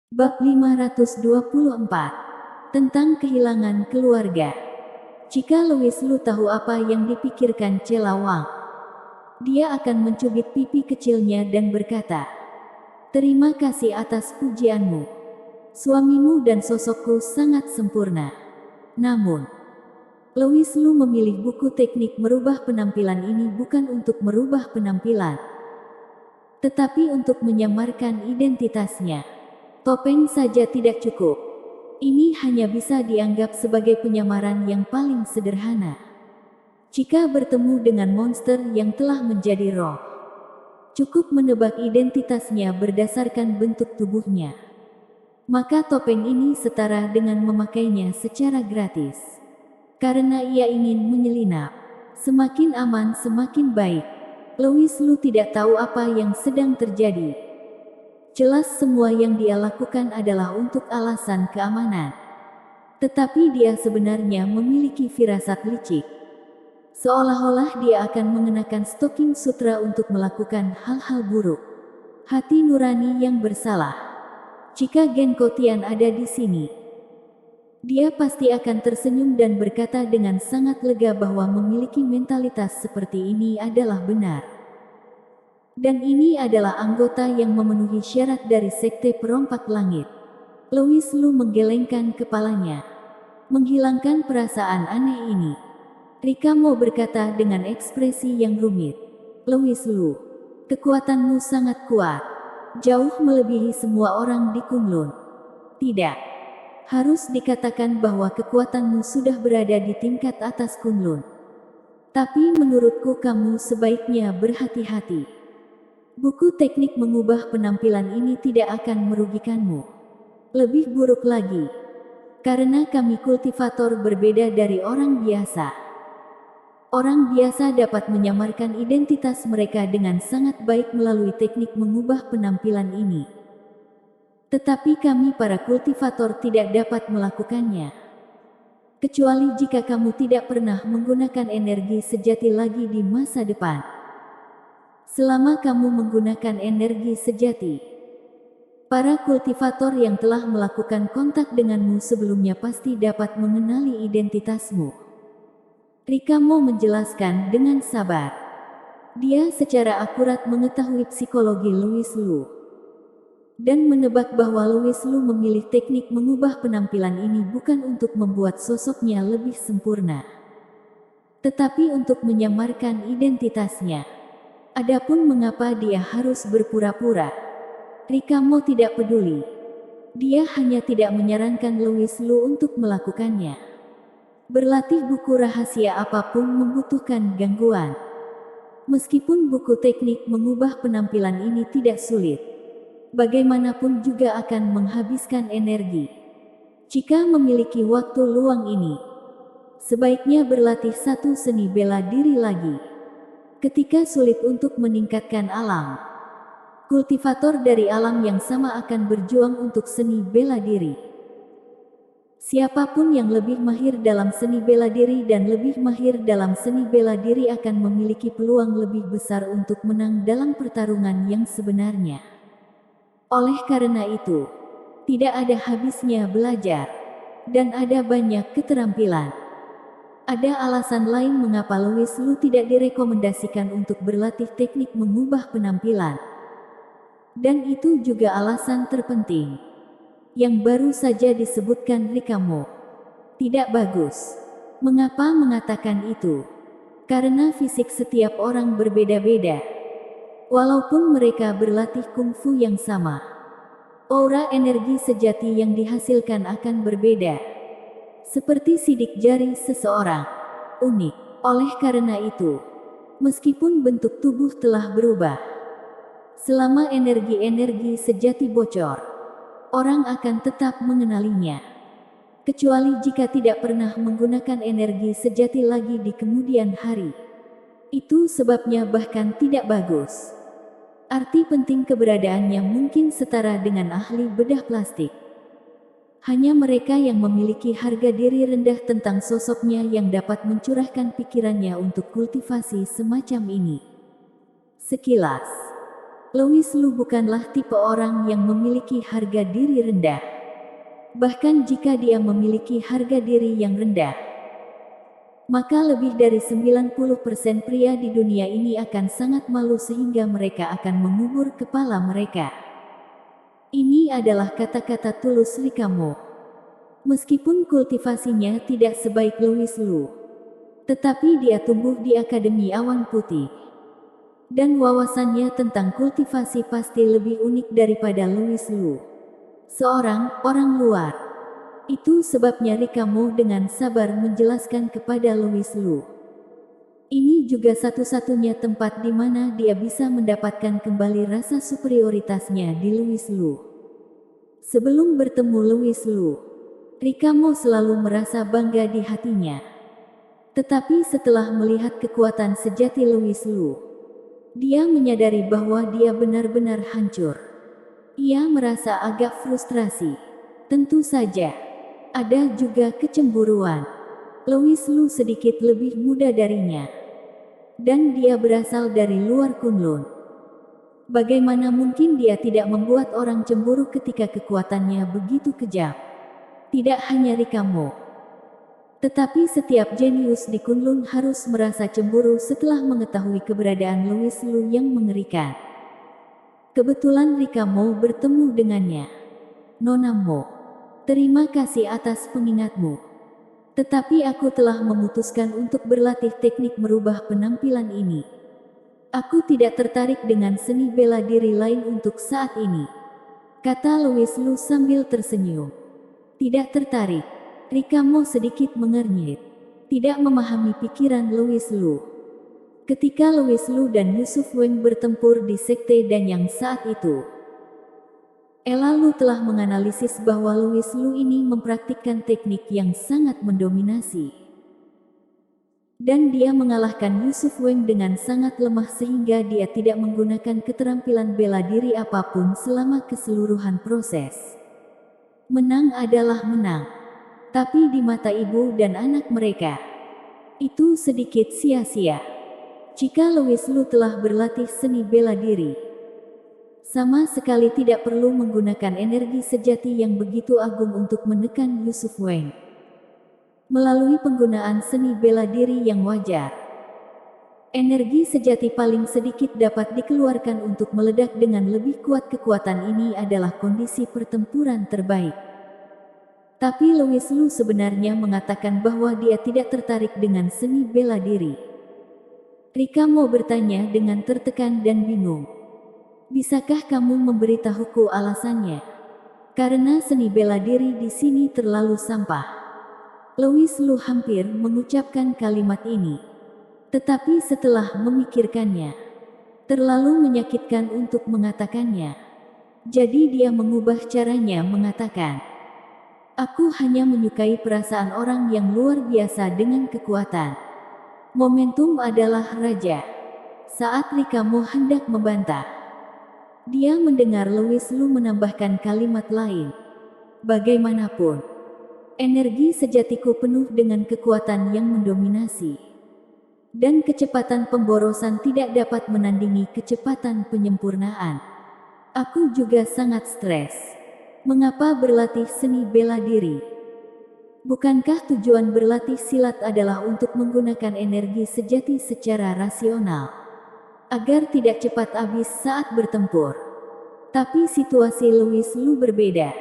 Bab 524 tentang kehilangan keluarga. Jika Louis Lu tahu apa yang dipikirkan Celawang, dia akan mencubit pipi kecilnya dan berkata, "Terima kasih atas pujianmu. Suamimu dan sosokku sangat sempurna." Namun, Louis Lu memilih buku teknik merubah penampilan ini bukan untuk merubah penampilan, tetapi untuk menyamarkan identitasnya. Topeng saja tidak cukup. Ini hanya bisa dianggap sebagai penyamaran yang paling sederhana. Jika bertemu dengan monster yang telah menjadi roh, cukup menebak identitasnya berdasarkan bentuk tubuhnya. Maka topeng ini setara dengan memakainya secara gratis. Karena ia ingin menyelinap. Semakin aman semakin baik. Louis Lu tidak tahu apa yang sedang terjadi. Jelas semua yang dia lakukan adalah untuk alasan keamanan. Tetapi dia sebenarnya memiliki firasat licik. Seolah-olah dia akan mengenakan stocking sutra untuk melakukan hal-hal buruk. Hati nurani yang bersalah. Jika Genko Tian ada di sini, dia pasti akan tersenyum dan berkata dengan sangat lega bahwa memiliki mentalitas seperti ini adalah benar. Dan ini adalah anggota yang memenuhi syarat dari Sekte Perompak Langit. Louis Lu menggelengkan kepalanya, menghilangkan perasaan aneh ini. Rika Mo berkata dengan ekspresi yang rumit. "Louis Lu, kekuatanmu sangat kuat. Jauh melebihi semua orang di Kunlun." "Tidak. Harus dikatakan bahwa kekuatanmu sudah berada di tingkat atas Kunlun. Tapi menurutku kamu sebaiknya berhati-hati. Buku teknik mengubah penampilan ini tidak akan merugikanmu. Lebih buruk lagi, karena kami kultivator berbeda dari orang biasa. Orang biasa dapat menyamarkan identitas mereka dengan sangat baik melalui teknik mengubah penampilan ini. Tetapi kami para kultivator tidak dapat melakukannya. Kecuali jika kamu tidak pernah menggunakan energi sejati lagi di masa depan. Selama kamu menggunakan energi sejati, para kultivator yang telah melakukan kontak denganmu sebelumnya pasti dapat mengenali identitasmu." Rika Mo menjelaskan dengan sabar. Dia secara akurat mengetahui psikologi Louis Lu dan menebak bahwa Louis Lu memilih teknik mengubah penampilan ini bukan untuk membuat sosoknya lebih sempurna, tetapi untuk menyamarkan identitasnya. Adapun mengapa dia harus berpura-pura, Rika Mo tidak peduli. Dia hanya tidak menyarankan Louis Lu untuk melakukannya. Berlatih buku rahasia apapun membutuhkan gangguan. Meskipun buku teknik mengubah penampilan ini tidak sulit, bagaimanapun juga akan menghabiskan energi. Jika memiliki waktu luang ini, sebaiknya berlatih satu seni bela diri lagi. Ketika sulit untuk meningkatkan alam, kultivator dari alam yang sama akan berjuang untuk seni bela diri. Siapapun yang lebih mahir dalam seni bela diri dan lebih mahir dalam seni bela diri akan memiliki peluang lebih besar untuk menang dalam pertarungan yang sebenarnya. Oleh karena itu, tidak ada habisnya belajar, dan ada banyak keterampilan. Ada alasan lain mengapa Louis Lu tidak direkomendasikan untuk berlatih teknik mengubah penampilan. Dan itu juga alasan terpenting, yang baru saja disebutkan Rika Mo. Tidak bagus. Mengapa mengatakan itu? Karena fisik setiap orang berbeda-beda. Walaupun mereka berlatih kungfu yang sama, aura energi sejati yang dihasilkan akan berbeda. Seperti sidik jari seseorang, unik. Oleh karena itu, meskipun bentuk tubuh telah berubah, selama energi-energi sejati bocor, orang akan tetap mengenalinya. Kecuali jika tidak pernah menggunakan energi sejati lagi di kemudian hari. Itu sebabnya bahkan tidak bagus. Arti penting keberadaannya mungkin setara dengan ahli bedah plastik. Hanya mereka yang memiliki harga diri rendah tentang sosoknya yang dapat mencurahkan pikirannya untuk kultivasi semacam ini. Sekilas, Louis Lu bukanlah tipe orang yang memiliki harga diri rendah. Bahkan jika dia memiliki harga diri yang rendah, maka lebih dari 90% pria di dunia ini akan sangat malu sehingga mereka akan mengubur kepala mereka. Ini adalah kata-kata tulus Rika Mo. Meskipun kultivasinya tidak sebaik Louis Lu, tetapi dia tumbuh di Akademi Awan Putih. Dan wawasannya tentang kultivasi pasti lebih unik daripada Louis Lu, seorang orang luar. Itu sebabnya Rika Mo dengan sabar menjelaskan kepada Louis Lu. Ini juga satu-satunya tempat di mana dia bisa mendapatkan kembali rasa superioritasnya di Louis Lu. Sebelum bertemu Louis Lu, Rika Mo selalu merasa bangga di hatinya. Tetapi setelah melihat kekuatan sejati Louis Lu, dia menyadari bahwa dia benar-benar hancur. Ia merasa agak frustrasi. Tentu saja, ada juga kecemburuan. Louis Lu sedikit lebih muda darinya. Dan dia berasal dari luar Kunlun. Bagaimana mungkin dia tidak membuat orang cemburu ketika kekuatannya begitu kejam? Tidak hanya Rika Mo, tetapi setiap jenius di Kunlun harus merasa cemburu setelah mengetahui keberadaan Louis Lu yang mengerikan. Kebetulan Rika Mo bertemu dengannya. Nona Mo, terima kasih atas pengingatmu. Tetapi aku telah memutuskan untuk berlatih teknik merubah penampilan ini. Aku tidak tertarik dengan seni bela diri lain untuk saat ini, kata Louis Lu sambil tersenyum. Tidak tertarik. Rika Mo sedikit mengernyit. Tidak memahami pikiran Louis Lu. Ketika Louis Lu dan Yusuf Weng bertempur di Sekte Danyang saat itu, Ella Lu telah menganalisis bahwa Louis Lu ini mempraktikkan teknik yang sangat mendominasi. Dan dia mengalahkan Yusuf Weng dengan sangat lemah sehingga dia tidak menggunakan keterampilan bela diri apapun selama keseluruhan proses. Menang adalah menang. Tapi di mata ibu dan anak mereka, itu sedikit sia-sia. Jika Louis Lu telah berlatih seni bela diri, sama sekali tidak perlu menggunakan energi sejati yang begitu agung untuk menekan Yusuf Weng. Melalui penggunaan seni bela diri yang wajar, energi sejati paling sedikit dapat dikeluarkan untuk meledak dengan lebih kuat. Kekuatan ini adalah kondisi pertempuran terbaik. Tapi Louis Lu sebenarnya mengatakan bahwa dia tidak tertarik dengan seni bela diri. Rika Mo bertanya dengan tertekan dan bingung. Bisakah kamu memberitahuku alasannya? Karena seni bela diri di sini terlalu sampah. Louis Lu hampir mengucapkan kalimat ini. Tetapi setelah memikirkannya, terlalu menyakitkan untuk mengatakannya. Jadi dia mengubah caranya mengatakan, aku hanya menyukai perasaan orang yang luar biasa dengan kekuatan. Momentum adalah raja. Saat Rika Mo hendak membantah, dia mendengar Louis Lu menambahkan kalimat lain. Bagaimanapun, energi sejatiku penuh dengan kekuatan yang mendominasi. Dan kecepatan pemborosan tidak dapat menandingi kecepatan penyempurnaan. Aku juga sangat stres. Mengapa berlatih seni bela diri? Bukankah tujuan berlatih silat adalah untuk menggunakan energi sejati secara rasional, agar tidak cepat habis saat bertempur? Tapi situasi Louis Lu berbeda.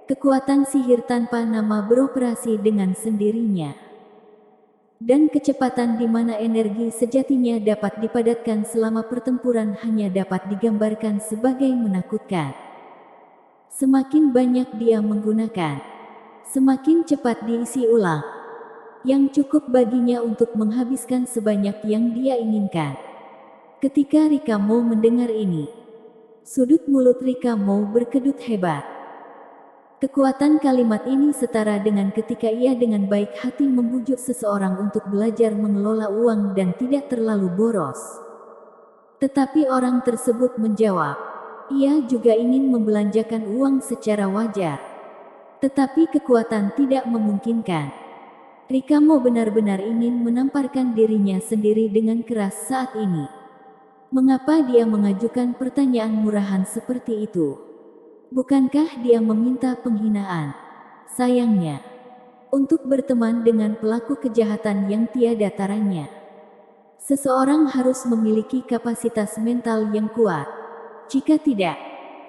Kekuatan sihir tanpa nama beroperasi dengan sendirinya. Dan kecepatan di mana energi sejatinya dapat dipadatkan selama pertempuran hanya dapat digambarkan sebagai menakutkan. Semakin banyak dia menggunakan, semakin cepat diisi ulang, yang cukup baginya untuk menghabiskan sebanyak yang dia inginkan. Ketika Rika Mo mendengar ini, sudut mulut Rika Mo berkedut hebat. Kekuatan kalimat ini setara dengan ketika ia dengan baik hati membujuk seseorang untuk belajar mengelola uang dan tidak terlalu boros. Tetapi orang tersebut menjawab, ia juga ingin membelanjakan uang secara wajar. Tetapi kekuatan tidak memungkinkan. Rika Mo benar-benar ingin menamparkan dirinya sendiri dengan keras saat ini. Mengapa dia mengajukan pertanyaan murahan seperti itu? Bukankah dia meminta penghinaan? Sayangnya, untuk berteman dengan pelaku kejahatan yang tiada taranya, seseorang harus memiliki kapasitas mental yang kuat. Jika tidak,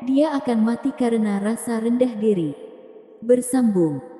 dia akan mati karena rasa rendah diri. Bersambung.